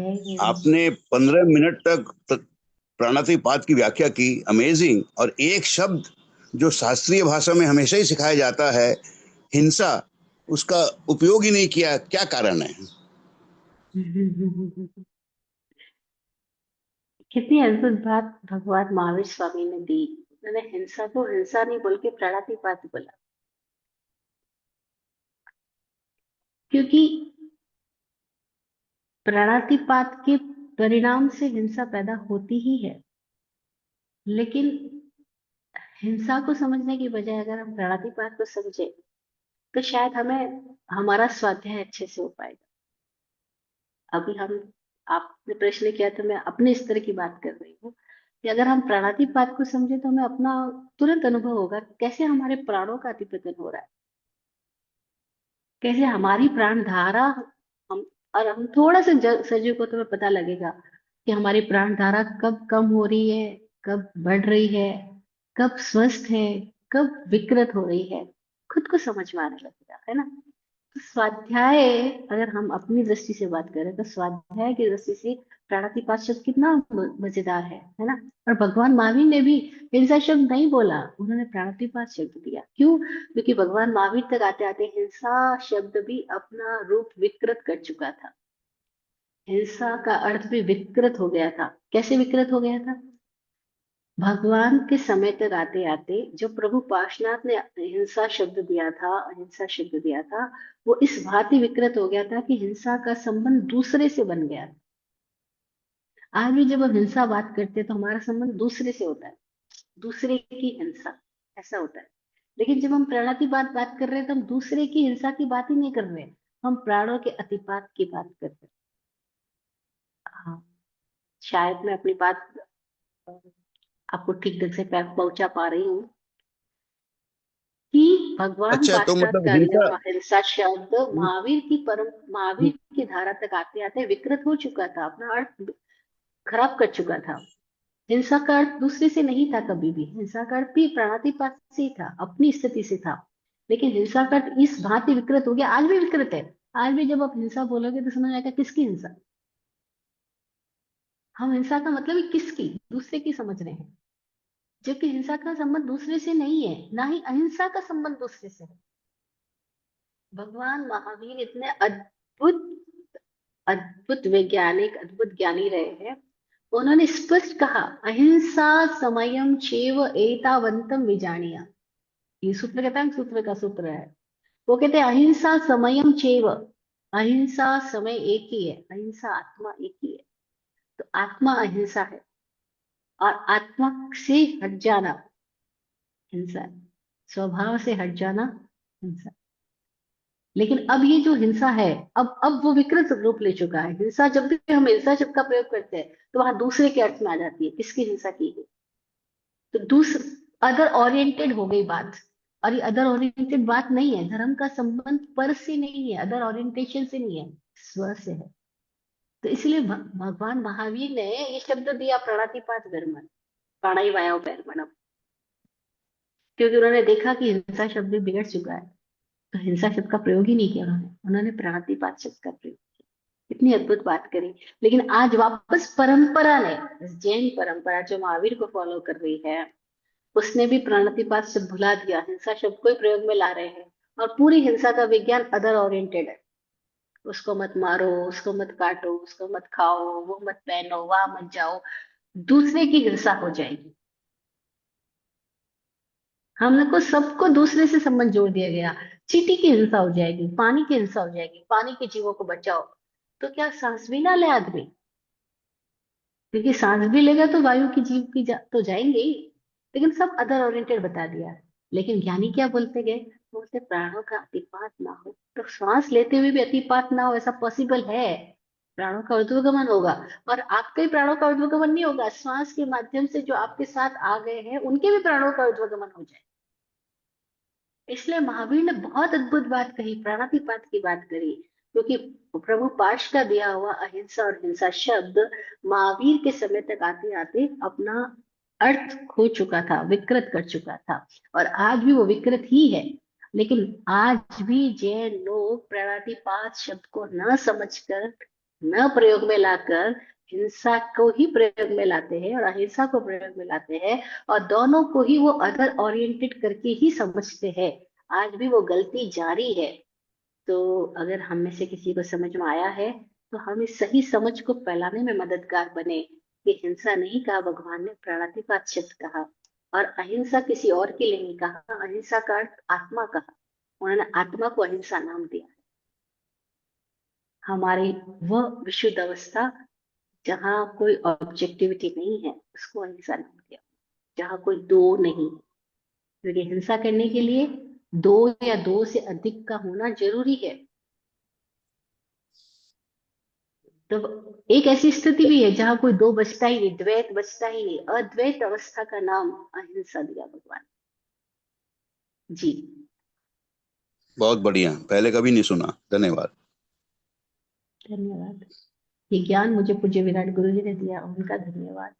जय गुरु। आपने 15 मिनट तक प्राणातिपात की व्याख्या की, अमेजिंग। और एक शब्द जो शास्त्रीय भाषा में हमेशा ही सिखाया जाता है, हिंसा, उसका उपयोग ही नहीं किया, क्या कारण है? कितनी अद्भुत बात भगवान महावीर स्वामी ने दी। उन्होंने हिंसा को हिंसा नहीं बोल के प्राणातिपात बोला, क्योंकि प्राणातिपात के परिणाम से हिंसा पैदा होती ही है। लेकिन हिंसा को समझने की बजाय अगर हम प्राणातिपात को समझे तो शायद हमें हमारा स्वाध्याय अच्छे से हो पाएगा। अभी हम आपने प्रश्न किया तो मैं अपने स्तर की बात कर रही हूँ कि अगर हम प्राणातिपात को समझे तो हमें अपना तुरंत अनुभव होगा कि कैसे हमारे प्राणों का अतिपतन हो रहा है, कैसे हमारी प्राण धारा हम, और हम थोड़ा सा सजग को तो हमें पता लगेगा कि हमारी प्राण धारा कब कम हो रही है, कब बढ़ रही है, कब स्वस्थ है, कब विकृत हो रही है। खुद को समझ में आने लगेगा, है ना। तो स्वाध्याय, अगर हम अपनी दृष्टि से बात करें तो स्वाध्याय की दृष्टि से प्राणातिपात शब्द कितना मजेदार है ना। और भगवान महावीर ने भी हिंसा शब्द नहीं बोला, उन्होंने प्राणातिपात शब्द दिया। क्यों? क्योंकि भगवान महावीर तक आते आते हिंसा शब्द भी अपना रूप विकृत कर चुका था। हिंसा का अर्थ भी विकृत हो गया था। कैसे विकृत हो गया था? भगवान के समय तक आते आते जो प्रभु पार्शनाथ ने हिंसा शब्द दिया था, अहिंसा शब्द दिया था, वो इस भांति विकृत हो गया था कि हिंसा का संबंध दूसरे से बन गया। आज भी जब हम हिंसा बात करते हैं तो हमारा संबंध दूसरे से होता है, दूसरे की हिंसा, ऐसा होता है। लेकिन जब हम प्राणाति बात कर रहे हैं तो हम दूसरे की हिंसा की बात ही नहीं कर रहे हैं, हम प्राणों के अतिपात की बात कर रहे हैं। हाँ, शायद मैं अपनी बात आपको ठीक ढंग से पहुंचा पा रही हूँ कि भगवान अच्छा, तो पाश्चात्य मतलब का हिंसा। जब अहिंसा शब्द महावीर की धारा तक आते आते विकृत हो चुका था, अपना अर्थ खराब कर चुका था। हिंसा का अर्थ दूसरे से नहीं था कभी भी, हिंसा का अर्थ भी प्राणातिपात से ही था, अपनी स्थिति से था। लेकिन हिंसा का अर्थ इस भांति विकृत हो गया, आज भी विकृत है। आज भी जब आप हिंसा बोलोगे तो समझ आएगा किसकी हिंसा। हम हिंसा का मतलब ही किसकी, दूसरे की समझ रहे हैं, जबकि हिंसा का संबंध दूसरे से नहीं है, ना ही अहिंसा का संबंध दूसरे से है। भगवान महावीर इतने अद्भुत अद्भुत वैज्ञानिक, अद्भुत ज्ञानी रहे हैं। उन्होंने स्पष्ट कहा, अहिंसा समयम चैव एतावंतम विजानीय। ये सूत्र कहता है, सूत्र का सूत्र है। वो कहते हैं अहिंसा समयम चैव, अहिंसा समय एक ही है, अहिंसा आत्मा एक ही है। तो आत्मा अहिंसा है और आत्मा से हट जाना हिंसा है, स्वभाव से हट जाना हिंसा। लेकिन अब ये जो हिंसा है, अब वो विकृत रूप ले चुका है। हिंसा, जब भी हम हिंसा शब्द का प्रयोग करते हैं तो वहां दूसरे के अर्थ में आ जाती है, किसकी हिंसा की है। तो दूसरे, अदर ओरिएंटेड हो गई बात। और ये अदर ओरिएंटेड बात नहीं है, धर्म का संबंध पर से नहीं है, अदर ओरिएंटेशन से नहीं है, स्व से है। तो इसलिए भगवान महावीर ने ये शब्द दिया, प्राणातिपात कर्म, प्राणाई वायो पैरमणम। क्योंकि उन्होंने देखा कि हिंसा शब्द भी बिगड़ चुका है, तो हिंसा शब्द का प्रयोग ही नहीं किया उन्होंने, उन्होंने प्राणातिपात शब्द का प्रयोग किया। इतनी अद्भुत बात करी। लेकिन आज वापस परंपरा ने, जैन परंपरा जो महावीर को फॉलो कर रही है, उसने भी प्राणातिपात शब्द भुला दिया, हिंसा शब्द को ही प्रयोग में ला रहे हैं। और पूरी हिंसा का विज्ञान अदर ओरिएंटेड है। उसको मत मारो, उसको मत काटो, उसको मत खाओ, वो मत पहनो, वहां मत जाओ, दूसरे की हिंसा हो जाएगी। हमको सबको दूसरे से संबंध जोड़ दिया गया। चींटी की हिंसा हो जाएगी, पानी की हिंसा हो जाएगी, पानी के जीवों को बचाओ। तो क्या सांस भी ना ले आदमी? क्योंकि सांस भी लेगा तो वायु की जीव की तो जाएंगे ही। लेकिन सब अदर ओरिएंटेड बता दिया। लेकिन ज्ञानी क्या बोलते गए? बोलते प्राणों का अतिपात ना हो। तो श्वास लेते हुए भी अतिपात ना हो, ऐसा पॉसिबल है? प्राणों का ऊर्ध्वगमन होगा, और आपके ही प्राणों का ऊर्ध्वगमन नहीं होगा, श्वास के माध्यम से जो आपके साथ आ गए हैं उनके भी प्राणों का ऊर्ध्वगमन हो जाए। इसलिए महावीर ने बहुत अद्भुत बात कही, प्राणातिपात की बात करी। क्योंकि प्रभु पाश का दिया हुआ अहिंसा और हिंसा शब्द महावीर के समय तक आते आते अपना अर्थ खो चुका था, विकृत कर चुका था। और आज भी वो विकृत ही है। लेकिन आज भी जैन लोग प्राणातिपात शब्द को न समझकर न प्रयोग में लाकर हिंसा को ही प्रयोग में लाते हैं और अहिंसा को प्रयोग में लाते हैं, और दोनों को ही वो अदर ओरिएंटेड करके ही समझते हैं। आज भी वो गलती जारी है। तो अगर हम में से किसी को समझ में आया है, तो हम इस सही समझ को फैलाने में मददगार बने कि हिंसा नहीं कहा भगवान ने, प्रणतिपात शब्द कहा। और अहिंसा किसी और के लिए नहीं कहा, अहिंसा का अर्थ आत्मा कहा। उन्होंने आत्मा को अहिंसा नाम दिया। हमारी वह विशुद्ध अवस्था जहाँ कोई ऑब्जेक्टिविटी नहीं है, उसको अहिंसा नाम दिया। जहाँ कोई दो नहीं, क्योंकि हिंसा करने के लिए दो या दो से अधिक का होना जरूरी है। तो एक ऐसी स्थिति भी है जहां कोई दो बचता ही नहीं, द्वैत बचता ही नहीं, अद्वैत अवस्था का नाम अहिंसा दिया भगवान। जी। बहुत बढ़िया, पहले कभी नहीं सुना, धन्यवाद। धन्यवाद। ये ज्ञान मुझे पूज्य विराट गुरु जी ने दिया, उनका धन्यवाद।